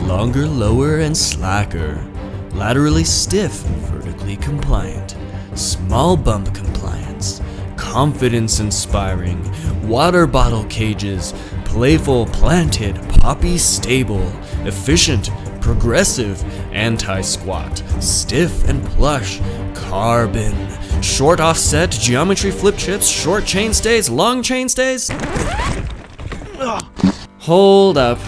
longer, lower, and slacker. Laterally stiff, vertically compliant. Small bump compliance. Confidence inspiring. Water bottle cages. Playful, planted, poppy stable. Efficient, progressive, anti-squat. Stiff and plush. Carbon. Short offset, geometry flip chips, short chain stays, long chain stays. Hold up.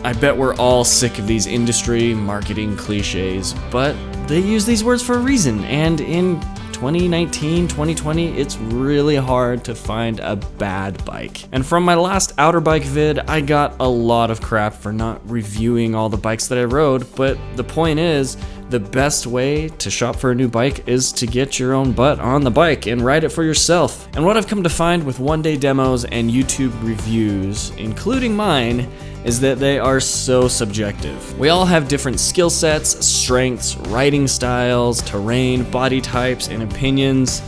I bet we're all sick of these industry marketing cliches, but they use these words for a reason, and in 2019, 2020, it's really hard to find a bad bike. And from my last outer bike vid, I got a lot of crap for not reviewing all the bikes that I rode, but the point is, the best way to shop for a new bike is to get your own butt on the bike and ride it for yourself. And what I've come to find with one-day demos and YouTube reviews, including mine, is that they are so subjective. We all have different skill sets, strengths, riding styles, terrain, body types, and opinions.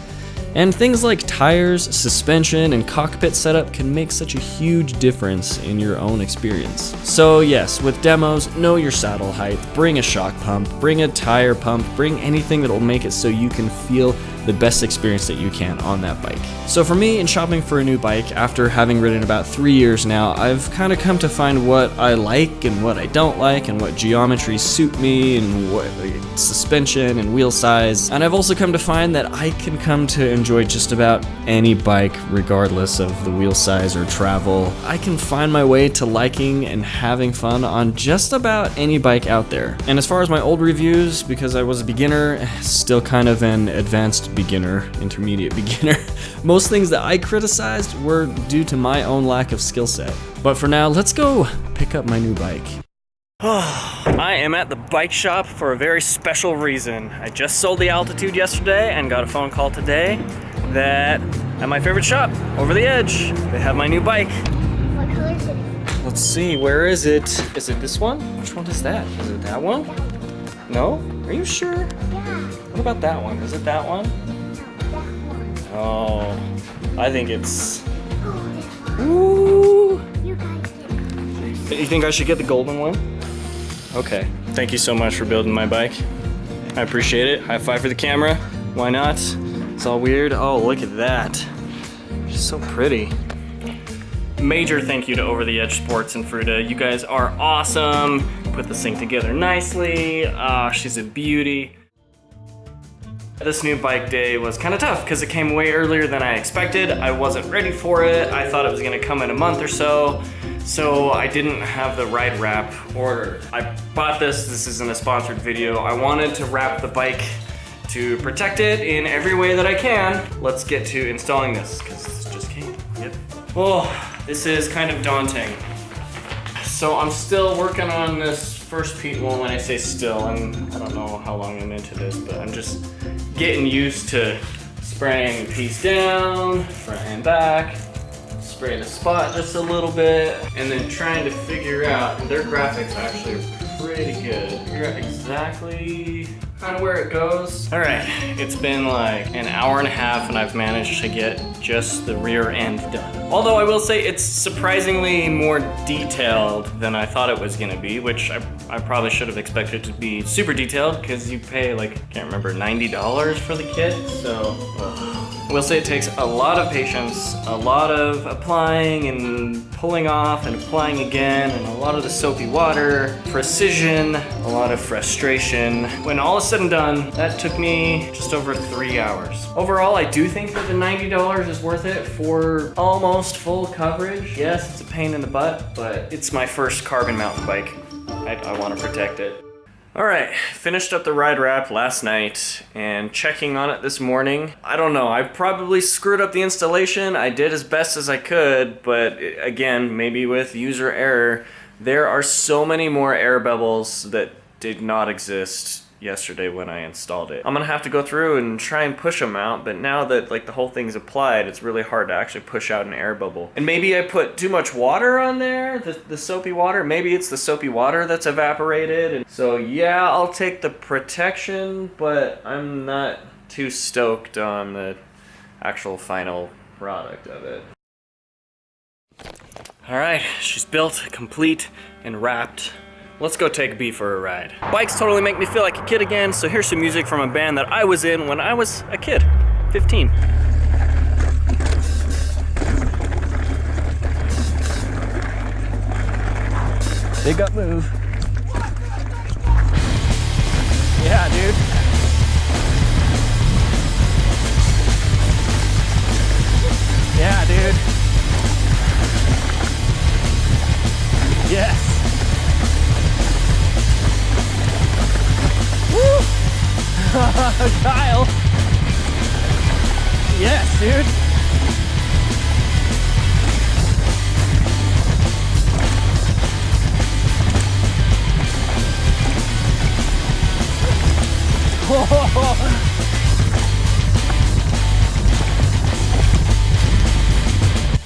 And things like tires, suspension, and cockpit setup can make such a huge difference in your own experience. So yes, with demos, know your saddle height, bring a shock pump, bring a tire pump, bring anything that will make it so you can feel the best experience that you can on that bike. So for me, in shopping for a new bike, after having ridden about 3 years now, I've kind of come to find what I like and what I don't like, and what geometries suit me, and what suspension and wheel size. And I've also come to find that I can come to enjoy just about any bike regardless of the wheel size or travel. I can find my way to liking and having fun on just about any bike out there. And as far as my old reviews, because I was a beginner, still kind of an advanced beginner, intermediate beginner, most things that I criticized were due to my own lack of skill set. But for now, let's go pick up my new bike. I am at the bike shop for a very special reason. I just sold the Altitude yesterday and got a phone call today that at my favorite shop, Over the Edge, they have my new bike. What color is it? Let's see, where is it? Is it this one? Which one is that? Is it that one? No? Are you sure? Yeah. What about that one? Is it that one? Oh, I think it's... Ooh. You guys did. You think I should get the golden one? Okay. Thank you so much for building my bike. I appreciate it. High five for the camera. Why not? It's all weird. Oh, look at that. She's so pretty. Major thank you to Over the Edge Sports and Fruta. You guys are awesome. Put this thing together nicely. She's a beauty. This new bike day was kind of tough because it came way earlier than I expected. I wasn't ready for it. I thought it was gonna come in a month or so. So I didn't have the ride wrap ordered. I bought this isn't a sponsored video. I wanted to wrap the bike to protect it in every way that I can. Let's get to installing this, because this just came. Yep. Oh, this is kind of daunting. So I'm still working on this first piece. Well, when I say still, I don't know how long I'm into this, but I'm just getting used to spraying the piece down, front and back, spray the spot just a little bit, and then trying to figure out, and their graphics actually are pretty good, figure out exactly kind of where it goes. All right, it's been like an hour and a half and I've managed to get just the rear end done. Although I will say it's surprisingly more detailed than I thought it was gonna be, which I probably should have expected to be super detailed because you pay like, I can't remember, $90 for the kit, so. I will say it takes a lot of patience, a lot of applying and pulling off and applying again, and a lot of the soapy water, precision, a lot of frustration. When all is said and done, that took me just over 3 hours. Overall, I do think that the $90 is worth it for almost full coverage. Yes, it's a pain in the butt, but it's my first carbon mountain bike. I want to protect it. All right, finished up the ride wrap last night and checking on it this morning. I don't know, I probably screwed up the installation. I did as best as I could, but again, maybe with user error, there are so many more air bubbles that did not exist yesterday when I installed it. I'm gonna have to go through and try and push them out, but now that like the whole thing's applied, it's really hard to actually push out an air bubble. And maybe I put too much water on there, the soapy water. Maybe it's the soapy water that's evaporated. And so yeah, I'll take the protection, but I'm not too stoked on the actual final product of it. All right, she's built, complete, and wrapped. let's go take B for a ride. Bikes totally make me feel like a kid again, so here's some music from a band that I was in when I was a kid, 15. Big up move. Yeah, dude. Yeah, dude. Yes. Woo! Kyle. Yes, dude.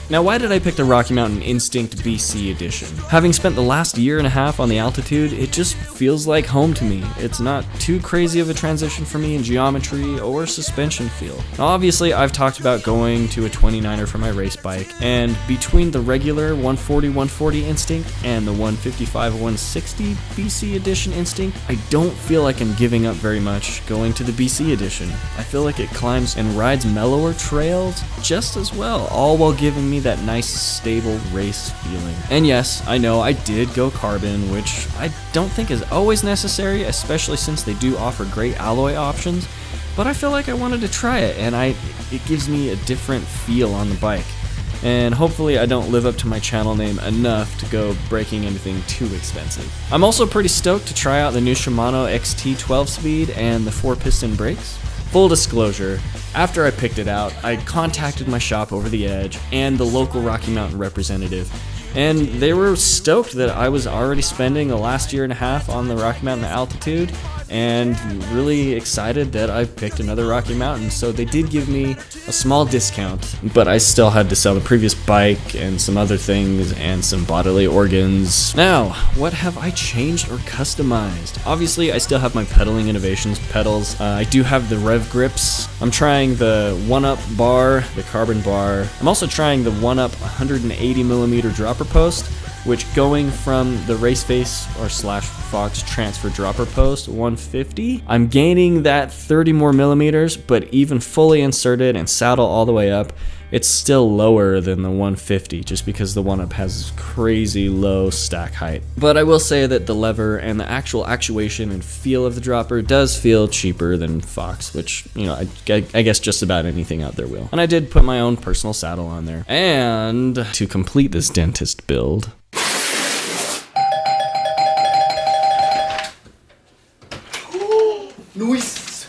Now, why did I pick the Rocky Mountain Instinct BC edition? Having spent the last year and a half on the altitude, it just feels like home to me. It's not too crazy of a transition for me in geometry or suspension feel. Now, obviously, I've talked about going to a 29er for my race bike, and between the regular 140-140 Instinct and the 155-160 BC edition Instinct, I don't feel like I'm giving up very much going to the BC edition. I feel like it climbs and rides mellower trails just as well, all while giving me that nice, stable race feeling. And yes, I know I did go carbon, which I don't think is always necessary, especially since they do offer great alloy options, but I feel like I wanted to try it, and it gives me a different feel on the bike. And hopefully I don't live up to my channel name enough to go breaking anything too expensive. I'm also pretty stoked to try out the new Shimano XT 12-speed and the 4-piston brakes. Full disclosure, after I picked it out, I contacted my shop over the edge and the local Rocky Mountain representative, and they were stoked that I was already spending the last year and a half on the Rocky Mountain altitude, and really excited that I picked another Rocky Mountain, so they did give me a small discount, but I still had to sell the previous bike and some other things and some bodily organs. Now, what have I changed or customized? Obviously, I still have my Pedaling Innovations pedals. I do have the rev grips. I'm trying the 1UP bar, the carbon bar. I'm also trying the 1UP 180mm dropper post, which going from the race face or slash Fox transfer dropper post 150, I'm gaining that 30 more millimeters, but even fully inserted and saddle all the way up, it's still lower than the 150 just because the 1UP has crazy low stack height. But I will say that the lever and the actual actuation and feel of the dropper does feel cheaper than Fox, which, you know, I guess just about anything out there will. And I did put my own personal saddle on there. And to complete this dentist build, Nice.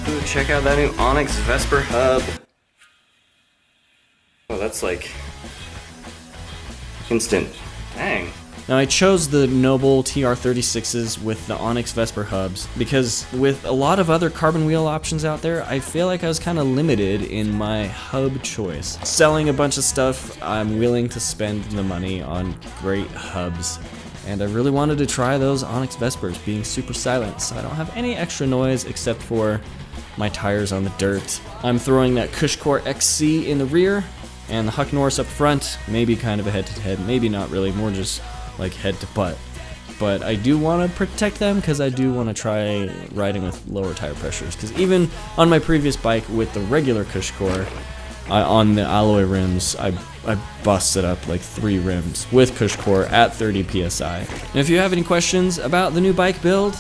Ooh, check out that new Onyx Vesper hub. Oh, that's like instant. Dang. Now, I chose the NOBL TR36s with the Onyx Vesper hubs because with a lot of other carbon wheel options out there, I feel like I was kind of limited in my hub choice. Selling a bunch of stuff, I'm willing to spend the money on great hubs. And I really wanted to try those Onyx Vespers being super silent, so I don't have any extra noise except for my tires on the dirt. I'm throwing that Cushcore XC in the rear and the Huck Norris up front, maybe kind of a head-to-head, maybe not really, more just like head to butt. But I do want to protect them because I do want to try riding with lower tire pressures, because even on my previous bike with the regular Cushcore, on the alloy rims, I busted up like 3 rims with Cushcore at 30 psi. And if you have any questions about the new bike build,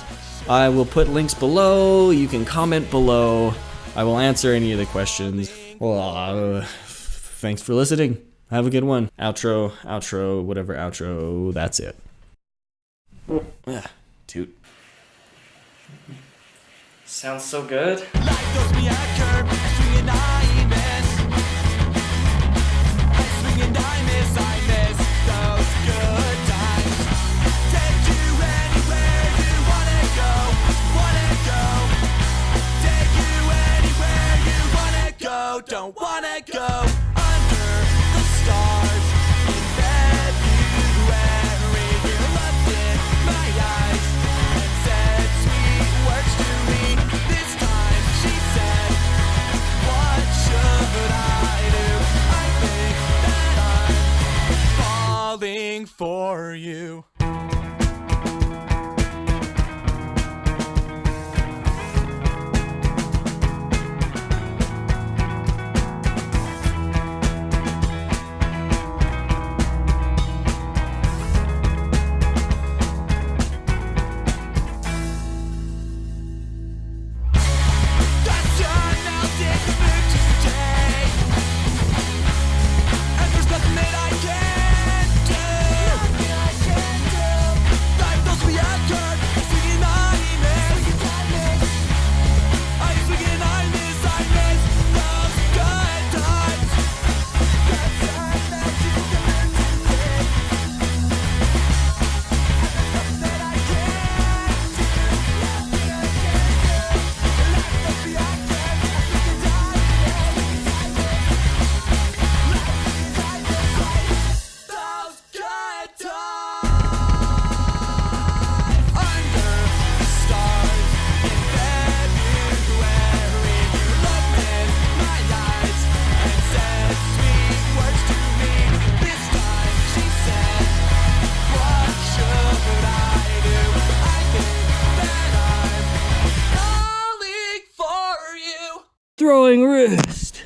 I will put links below. You can comment below. I will answer any of the questions. Well, thanks for listening. Have a good one. Outro, whatever outro, that's it. Toot. Sounds so good. Life throws me a curve, I swing and I miss. I swing and I miss those good times. Take you anywhere you wanna go. Take you anywhere you wanna go, don't wanna go. Under the stars in February, you're looked in my eyes. for you. Throwing wrist.